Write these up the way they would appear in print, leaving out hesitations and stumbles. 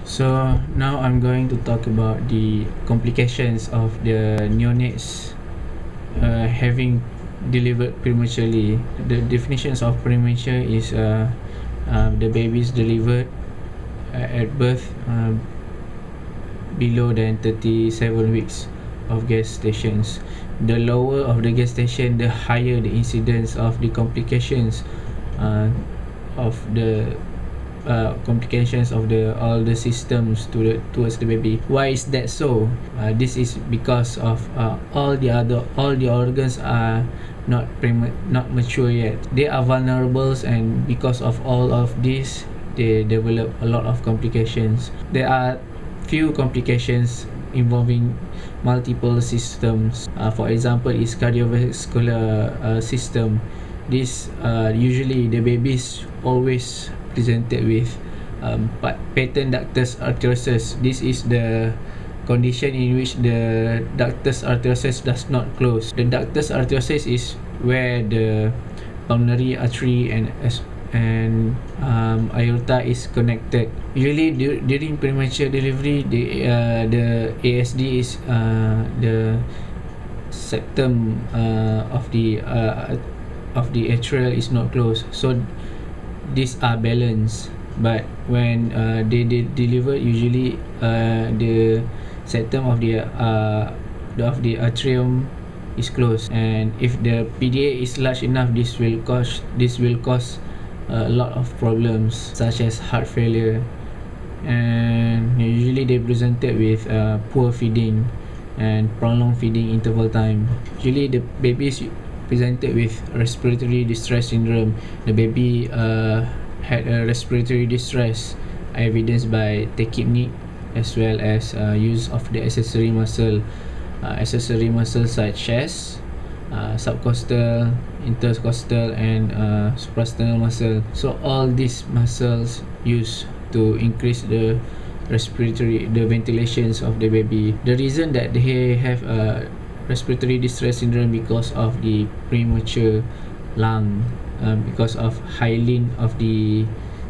So now I'm going to talk about the complications of the neonates having delivered prematurely. The definitions of premature is the babies delivered at birth below than 37 weeks of gestations. The lower of the gestation, the higher the incidence of the complications of the complications of all the systems towards the baby. Why is that so? This is because of all the organs are not mature yet. They are vulnerable, and because of all of this, they develop a lot of complications. There are few complications involving multiple systems. For example, is cardiovascular system. This usually the babies always presented with patent ductus arteriosus. This is the condition in which the ductus arteriosus does not close. The ductus arteriosus is where the pulmonary artery and aorta is connected. Usually during premature delivery, the ASD is the septum of the atrial is not closed, so these are balanced. But when they deliver, usually the septum of the atrium is closed, and if the PDA is large enough, this will cause a lot of problems such as heart failure, and usually they presented with poor feeding and prolonged feeding interval time. Usually the babies presented with respiratory distress syndrome. The baby had a respiratory distress evidenced by tachypnea as well as use of the accessory muscles such as subcostal, intercostal, and suprasternal muscle. So all these muscles used to increase the ventilations of the baby. The reason that they have respiratory distress syndrome because of the premature lung, because of hyaline of the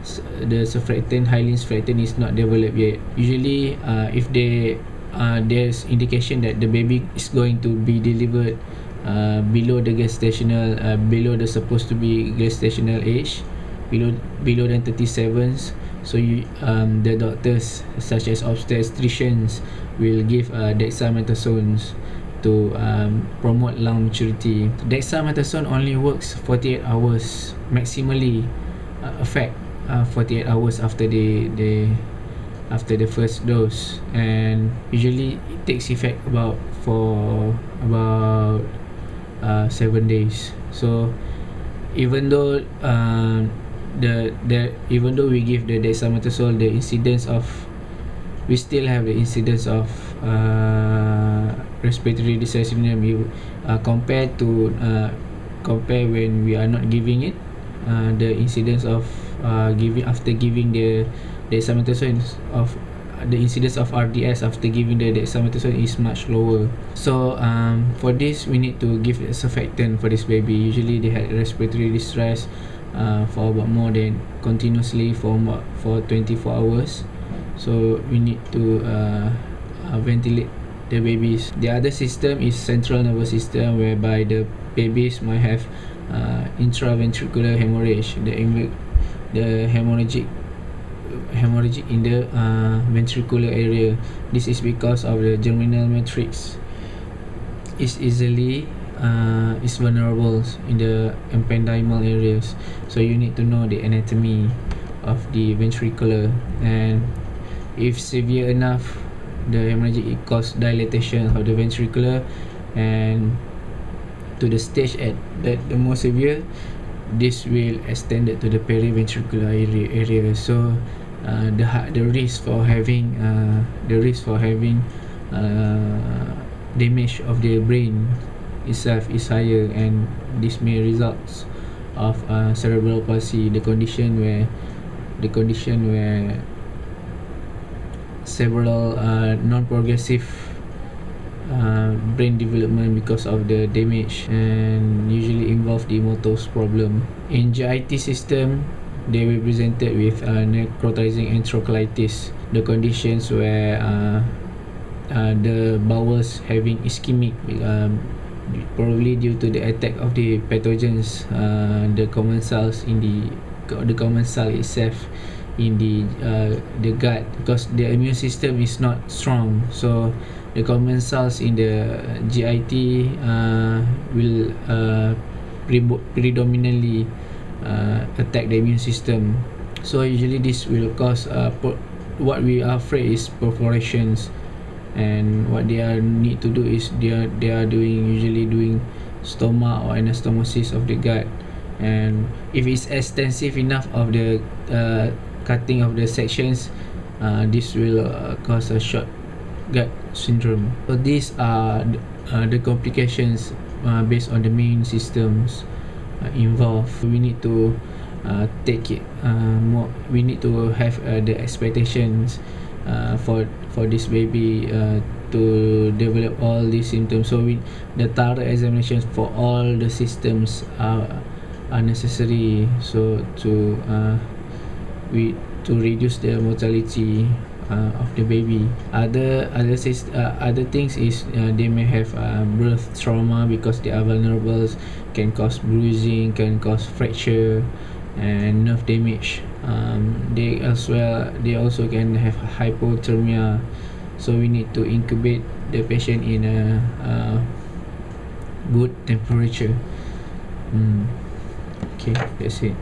surfactant. Hyaline surfactant is not developed yet. Usually if there's indication that the baby is going to be delivered below the gestational below the supposed to be gestational age, below than 37, so the doctors such as obstetricians will give dexamethasones to promote lung maturity. Dexamethasone only works 48 hours, maximally effect 48 hours after the first dose, and usually it takes effect for about 7 days. So even though even though we give the dexamethasone, we still have the incidence of respiratory distress syndrome compared when we are not giving it. The incidence of after giving the dexamethasone the incidence of RDS after giving the dexamethasone is much lower. So for this, we need to give a surfactant for this baby. Usually they had respiratory distress for about more than continuously for 24 hours. So we need to ventilate the babies. The other system is central nervous system, whereby the babies might have intraventricular hemorrhage, the hemorrhagic in the ventricular area. This is because of the germinal matrix is vulnerable in the ependymal areas. So you need to know the anatomy of the ventricular, and if severe enough, the hemorrhage, it cause dilatation of the ventricular, and to the stage that the more severe, this will extend it to the periventricular area. So the risk for having damage of the brain itself is higher, and this may result of cerebral palsy, the condition where several non-progressive brain development because of the damage, and usually involve the motor problem. In GIT system, they were presented with necrotizing enterocolitis, the conditions where the bowels having ischemic, probably due to the attack of the pathogens, the commensals in the commensal itself in the gut, because the immune system is not strong. So the commensals in the GIT will predominantly attack the immune system. So usually this will cause what we are afraid is perforations, and what they are need to do is they are usually doing stoma or anastomosis of the gut. And if it's extensive enough of the cutting of the sections, this will cause a short gut syndrome. So these are the complications based on the immune systems involved. We need to take it more. We need to have the expectations for this baby to develop all these symptoms. So the thorough examinations for all the systems are necessary, so to reduce the mortality of the baby. Other things is they may have birth trauma, because they are vulnerable, can cause bruising, can cause fracture and nerve damage. They also can have hypothermia, so we need to incubate the patient in a good temperature. Okay, that's it.